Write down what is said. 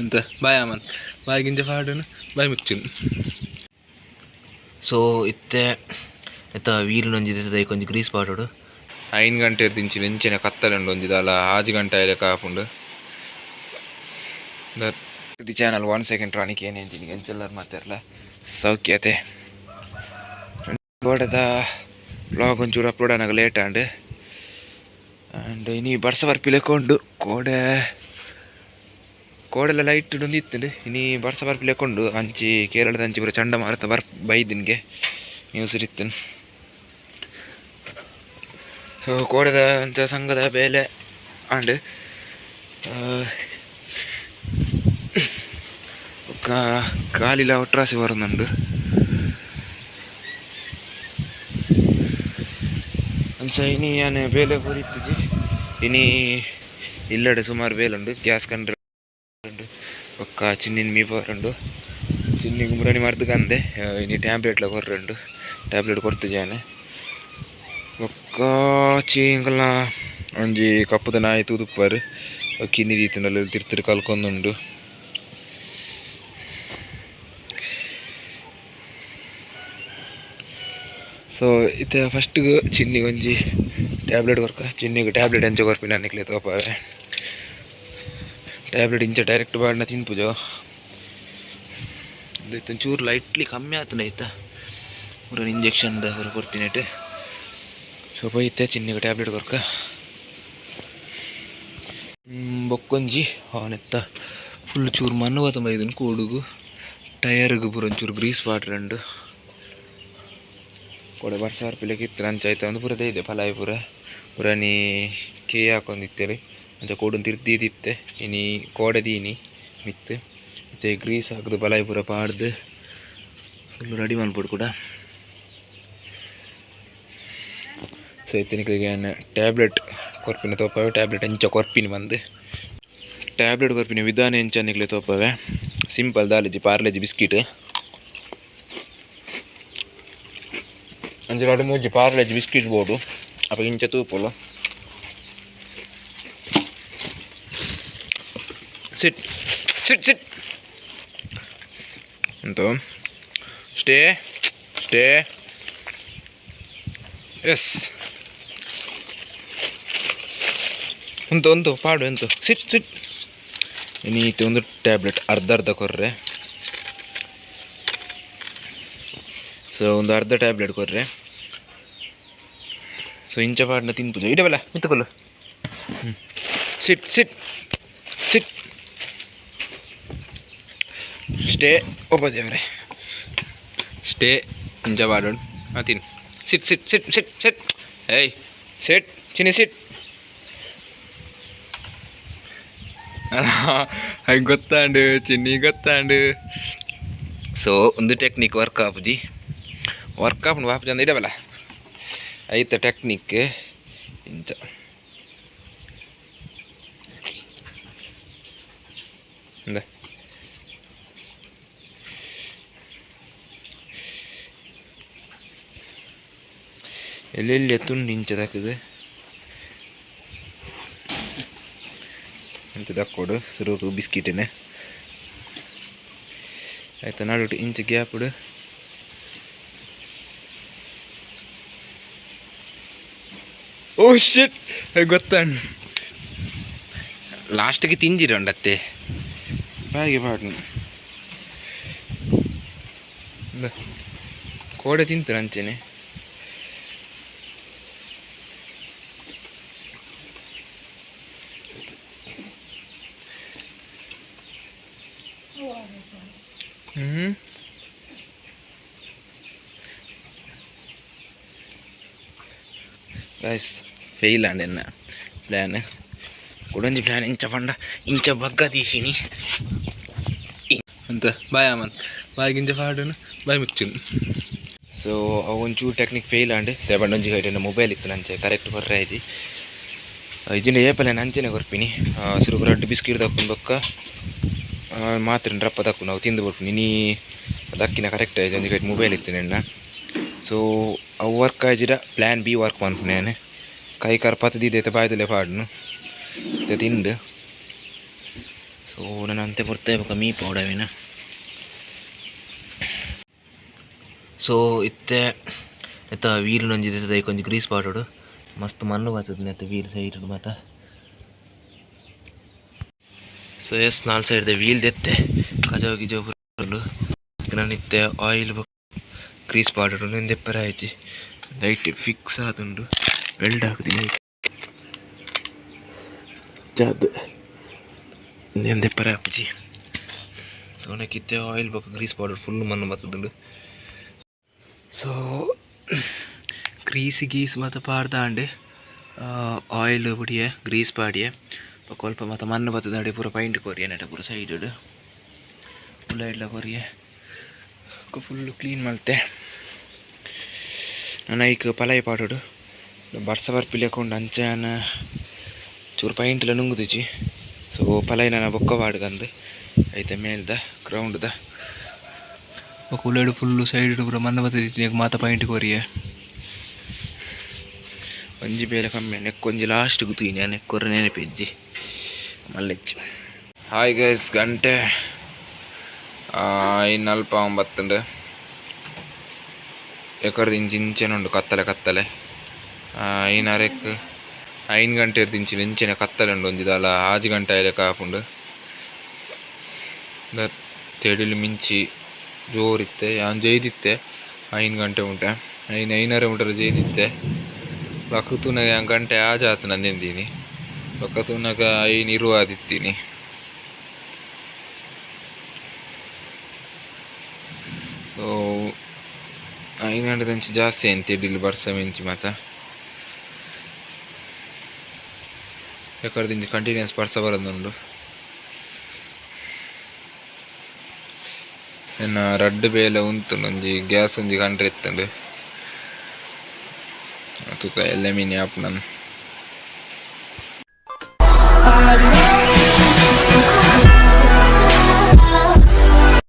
ಅಂತ ಬಾಯ್ ಅಮ್ಮನ್ ಬಾಯ್ ಗಿಂಜ ಪಾಡನು ಬಾಯ್ ಮಿಕ್ಚುನ್ ಸೊ ಇತ್ತೆ ಎತ್ತ ವೀರ್ನೊಂಜಿದೆ ಕೊಂಚ ಗ್ರೀಸ್ ಪಾಡೋಡು 5 ಗಂಟೆ ದಿಂಚಿನ ಎಂಚಿನ ಕತ್ತಲಂಡು ಒಂಜಿದಲ್ಲ 6 ಗಂಟೆ ಆಯ್ಲೆ ಕಾಪುಂಡು ಇದು ಚಾನಲ್ 1 ಸೆಕೆಂಡ್ ರಾಣಿಕೆ ಏನೇನು ಎಂಚೆಲ್ಲರು ಮಾತಾರಲ್ಲ ಸೌಖ್ಯತೆ ಗೋಡದ ಬ್ಲಾಗ್ ಒಂಚೂರು ಅಪ್ಲೋಡ್ ಆನಾಗ ಲೇಟ್ ಆಂಡ್ ಇನಿ ಬರ್ಸ ಬರ್ಪಿಲೆಕೊಂಡು ಕೋಡೆಲ್ಲ ಲೈಟ್ ಒಂದು ಇತ್ತು ಇನಿ ಬರ್ಸ ಬರ್ಪಿಲೆಕೊಂಡು ಅಂಚಿ ಕೇರಳದ ಅಂಚಿ ಬರೋ ಚಂಡಮಾರುತ ಬೈದಿನ್ಗೆ ನ್ಯೂಸ್ ಇತ್ತು ಸೊ ಕೋಡೆದ ಅಂಚ ಸಂಘದ ಬೇಲೆ ಆಂಡ್ ಕಾಲಿಲ ಒಟ್ರಾಸಿ ಬರುന്നുണ്ട് ಅಂಚ ಇನಿ ನಾನು ಬೇಲೆ ಪೂರಿತ್ತಿಜಿ ಇನಿ ಇಲ್ಲಡೆ ಸುಮಾರು ಬೇಲುಂಡು ಗ್ಯಾಸ್ ಕಂಡ್ರೆ ಒಕ್ಕ ಚಿನ್ನಿನ ಮೀಪರುಂಡು ಚಿನ್ನಿಗೆ ಮುರಣಿ ಮರ್ದಕಂದೆ ಇನಿ ಟ್ಯಾಬ್ಲೆಟ್ಲ ಕೊರ್ರೆಂಡು ಟ್ಯಾಬ್ಲೆಟ್ ಕೊಡ್ತಿಜಾನೆ ಒಕ್ಕ ಚೀಂಕಲ್ನ ಒಂಜಿ ಕಪ್ಪುದ ನಾಯಿ ತೂದುಪ್ಪರು ಕಿನ್ನಿ ದೀತಿನಲ್ಲಿ ತಿರ್ತಿರು ಕಲ್ಕೊಂದುಂಡು ಸೊ ಇತ್ತೆ ಫಸ್ಟ್ಗೆ ಚಿನ್ನಿಗೆ ಒಂಜಿ ಟ್ಯಾಬ್ಲೆಟ್ ಕೊರ್ಕ ಚಿನ್ನಿಗೆ ಟ್ಯಾಬ್ಲೆಟ್ ಎಂಚ ಕೊರ್ಪಿನ ಅನ್ನಿಕ್ಲೆ ತೋಪಾವೆ ಟ್ಯಾಬ್ಲೆಟ್ ಇಂಚ ಡೈರೆಕ್ಟ್ ಬಾಡಿನ ತಿನ್ಪುಜೋ ಇದು ಚೂರು ಲೈಟ್ಲಿ ಕಮ್ಮಿ ಆತನ ಆಯ್ತಾ ಅವ್ರ ಇಂಜೆಕ್ಷನ್ದ ಹೊರ ಕೊಡ್ತೀನಿ ಸೊ ಬೈತೆ ಚಿನ್ನಿಗೆ ಟ್ಯಾಬ್ಲೆಟ್ ಕೊರ್ಕ ಬೊಕ್ಕೊಂಜಿ ಅವನೆತ್ತ ಫುಲ್ ಚೂರು ಮಣ್ಣು ತುಂಬ ಇದನ್ನು ಕೂಡುಗು ಟಯರ್ಗೆ ಪೂರ ಒಂಚೂರು ಗ್ರೀಸ್ ವಾಟ್ರಂಡು ಕೊಡೆ ಬರ್ಸ ಪಿಲೆಗೆ ಇತ್ತು ಅಂಚ ಆಯ್ತು ಒಂದು ಪೂರದೇ ಇದೆ ಫಲಾಯಿ ಪೂರ ನೀ ಕೇ ಹಾಕೊಂಡಿತ್ತೇಳಿ ಅಂಚ ಕೋಡನ್ ತಿರ್ದಿದ್ದಿತ್ತೆ ಇನಿ ಕೋಡೆ ದೀನಿ ಮಿತ್ತು ಮತ್ತೆ ಗ್ರೀಸ್ ಹಾಕಿದು ಬಲಾಯಿ ಪೂರ ಪಾಡ್ದು ಫುಲ್ ರೆಡಿ ಮಾಡ್ಬಿಡು ಕೂಡ ಸೊ ಇತ್ತನಿಗೆ ಟ್ಯಾಬ್ಲೆಟ್ ಕೊರ್ಪಿನ ತೋಪವೆ ಟ್ಯಾಬ್ಲೆಟ್ ಎಂಚ ಕೊರ್ಪಿನ ಬಂದು ಟ್ಯಾಬ್ಲೆಟ್ ಕೊರ್ಪಿನ ವಿಧಾನ ಎಂಚ ನಿಕ್ಲೆ ತೋಪವೆ ಸಿಂಪಲ್ ದಾಲೇಜಿ ಪಾರ್ಲೇಜಿ ಬಿಸ್ಕಿಟ್ ಅಂಚೆ 2-3 ಪಾರ್ಲೇಜಿ ಬಿಸ್ಕಿಟ್ ಬೋಡು ಅಪ್ಪ ಇಂಚ ತೂಪುಲು ಸಿಟ್ ಸಿಟ್ ಸಿಟ್ ಎಂತು ಸ್ಟೇ ಎಸ್ ಒಂದು ಪಾಡು ಎಂತು ಸಿಟ್ ನೀತಿ ಒಂದು ಟ್ಯಾಬ್ಲೆಟ್ ಅರ್ಧ ಕೊರ್ರೆ ಸೊ ಒಂದು ಅರ್ಧ ಟ್ಯಾಬ್ಲೆಟ್ ಕೊರ್ರೆ ಸೊ ಇಂಚ ಪಾಡ್ನ ತಿನ್ಪುಜ ಇಡಬಲ್ಲ ಮಿತ್ತಕೊಲ್ಲು ಸಿಟ್ ಸ್ಟೇ ಒಬ್ಬದೇವ್ರೆ ಸ್ಟೇ ಇಂಚ ಪಾಡೋಣ ತಿನ್ ಸಿಟ್ ಏಯ್ ಸಿಟ್ ಚಿನ್ನಿ ಸಿಟ್ ಹಾಗೆ ಗೊತ್ತಾಂಡು ಚಿನ್ನಿ ಗೊತ್ತಾಂಡು ಸೊ ಒಂದು ಟೆಕ್ನಿಕ್ ವರ್ಕ್ ಆಪುಜಿ ವರ್ಕ್ ಆಪುಂಡು ವಾಪಸ್ ಅಂದ ಇಡಬಲ್ಲ ಐತ ಟೆಕ್ನಿಕ್ ಇಂಚ ಅಂದ ಎಲ್ಲೆಲ್ಲಿ ಎತ್ತುಂಡು ಇಂಚ ದಕ್ಕದು ಇಂಚ ದಕ್ಕೋಡು ಸುರುಕು ಬಿಸ್ಕಿಟನೆ ಆಯ್ತಾ ನಾಡು ಇಂಚ ಗ್ಯಾಪುಡು ಓ ಶಿಟ್ ಗೊತ್ತಾಂಡು ಲಾಸ್ಟ್ಗೆ ತಿಂಜಿರಂಡತ್ತೆ ಬಾಯಿಗೆ ಪಾಡ್ನು ಕೋಡೆ ತಿಂತಾರೆ ಅಂಚೆನೆ ಗೈಸ್ ಫೇಲ್ ಆಂಡ್ ಎನ್ನ ಪ್ಲ್ಯಾನ್ ಕೊಡೊಂಜಿ ಪ್ಲ್ಯಾನ್ ಇಂಚ ಪಂಡ ಇಂಚ ಬಗ್ಗ ತೀಸಿನಿ ಅಂತ ಬಾಯ್ ಅಮ್ಮನ್ ಬಾಯ್ ಗಿಂಜ ಪಾಡನು ಬಾಯ್ ಮಿಕ್ಚುನ್ ಸೊ ಒಂಚೂರು ಟೆಕ್ನಿಕ್ ಫೇಲ್ ಆಂಡ್ ತೇಬಂಡೊಂಜಿ ಕೈಟೆ ಮೊಬೈಲ್ ಇತ್ತು ನಂಚೆ ಕರೆಕ್ಟ್ ಬರ್ರೆ ಆಯ್ತು ಇಜಿನ ಏಪಲೆ ನಂಚೆನೆ ಕೊರ್ಪಿನಿ ಸುರು ಬ್ರೆಡ್ ಬಿಸ್ಕಿಟ್ ದಕ್ಕುನ್ ಬೊಕ್ಕ ಮಾತ್ರ ರಪ್ಪ ದಕ್ಕು ನಾವು ತಿಂದು ಬಿಟ್ಟು ನೀ ದಕ್ಕಿನ ಕರೆಕ್ಟ್ ಆಯ್ತು ಒಂಜಿ ಕೈಟ್ ಮೊಬೈಲ್ ಇತ್ತು ನೆನ್ನ ಸೊ ಅವು ವರ್ಕ್ ಆಯ್ಜಿರ ಪ್ಲ್ಯಾನ್ ಬಿ ವರ್ಕ್ ಮಾಡ್ತೀನಿ ಕೈ ಕಾರ್ ಪತ್ತದಿದ್ದೈತೆ ಬಾಯ್ದಲ್ಲೇ ಪಾಡ್ನು ತಿಂದು ಸೊ ಸೊ ನಾನು ಅಂತೆ ಬರ್ತಾ ಇವಾಗ ಮೀ ಪೌಡವಿನ ಸೊ ಇತ್ತೆ ನೆತ್ತ ವೀಲ್ ನಂಜಿದೆ ಕೊಂಚ ಗ್ರೀಸ್ ಪಾಡೋಡು ಮಸ್ತ್ ಮಣ್ಣು ಬರ್ತದೆ ನೆತ್ತ ವೀಲ್ ಸೈಡ್ ಮಾತ ಸೊ ಎಸ್ 4 ಸೈಡ್ ವೀಲ್ ದೆತ್ತೆ ಕಜಾವ್ ಗಿಜಾವ್ ನಾನು ಇತ್ತೆ ಆಯಿಲ್ ಗ್ರೀಸ್ ಪಾಡೋಡು ನೆಂದೆಪ್ಪರ ಆಯ್ತು ಲೈಟ್ ಫಿಕ್ಸ್ ಆದುಂಡು ವೆಲ್ಡ್ ಹಾಕಿದ್ದೀನಿ ಚಾದ್ ನೆಂದೆಪ್ಪರ ಹಾಪುಜಿ ಸೊ ನಕ್ಕಿತ್ತೆ ಆಯಿಲ್ ಬೇಕು ಗ್ರೀಸ್ ಪೌಡರ್ ಫುಲ್ ಮಣ್ಣು ಬರ್ತದುಂಡು ಸೊ ಗ್ರೀಸ್ ಗೀಸ್ ಮತ್ತು ಪಾಡ್ದಾಂಡು ಆಯಿಲ್ ಬಿಡಿಯೆ ಗ್ರೀಸ್ ಪಾಡಿಯೆ ಸ್ವಲ್ಪ ಮತ್ತು ಮಣ್ಣು ಬರ್ತದಾಡಿ ಪೂರ ಪೈಂಟ್ ಕೊರಿಯೆ ನೆಟ ಪೂರ ಸೈಡ್ ಫುಲ್ಲ ಎಲ್ಲ ಕೊರಿಯೆ ಫುಲ್ಲು ಕ್ಲೀನ್ ಮಲ್ತೆ ನಾನು ಈಗ ಪಲಾಯಿ ಪಾಡೋಡು ಬರ್ಸ ಬರ್ಪಿಲೆಕೊಂಡು ಅಂಚಾನ ಚೂರು ಪೈಂಟ್ಲ ನುಂಗುದಿಜಿ ಸೊ ಪಲಾಯಿ ನಾನು ಬೊಕ್ಕ ಪಾಡ್ದಂದು ಐತೆ ಮೇಲ್ದ ಗ್ರೌಂಡ್ದ ಉಳ್ಳಾಡು ಫುಲ್ಲು ಸೈಡ್ ಪೂರ ಮಣ್ಣು ಬರ್ತದಿತ್ತು ಈಗ ಮಾತ ಪೈಂಟ್ ಕೊರಿಯೆ ಒಂಜಿ ಬೇಲೆ ಕಮ್ಮಿ ನೆಕ್ಕೊಂಜಿ ಲಾಸ್ಟ್ ಗುತ್ತೀನಿ ನೆಕ್ಕೊರ ನೆನಪಿಜ್ಜಿ ಮಲ್ಲೆಜ್ಜಿ ಹಾಯ್ ಗೈಸ್ ಗಂಟೆ 9:49 ಎಕರ್ದು ಇಂಚಿನುಂಡು ಕತ್ತಲೆ ಐನರೆಕ್ 5 ಗಂಟೆ ಇರ್ದಿಂಚಿನ ಇಂಚಿನ ಕತ್ತಲೆ ಉಂಡು ಒಂಜಿದಲ್ಲ 6 ಗಂಟೆ ಲೆಕ್ಕ ಹಾಪುಂಡು ತೆಡಿಲು ಮಿಂಚಿ ಜೋರಿತ್ತೆ ಯಾನ್ ಜೈದಿತ್ತೆ 5 ಗಂಟೆ ಉಂಟೆ 9:30 ಉಂಟರ ಜೈದಿತ್ತೆ ಬಕ್ಕತೂನಾಗ ಗಂಟೆ ಆಜಾತು ನಂದೆಂದೀನಿ ಬಕ್ಕತೂನಾಗ 5:20 ಆದಿತ್ತೀನಿ ಸೊ 5 ಗಂಟೆದಂಚಿ ಜಾಸ್ತಿ ಏನು ತೆಡಿಲು ಬರ್ಸ ಮಿಂಚಿ ಮಾತ ಯಾಕಂದ್ರೆ ಕಂಟಿನ್ಯೂಸ್ ಬರ್ಸ ಬರೋದುಂಡು ಇನ್ನು ರಡ್ಡು ಬೇಲೆ ಉಂಟು ಒಂಜಿ ಗ್ಯಾಸ್ ಒಂಜಿ ಗಂಟೆ ಇತ್ತಂಡು ತೂಕ ಎಲ್ಲ ಮೀನು ಆಪ್ ನಾನು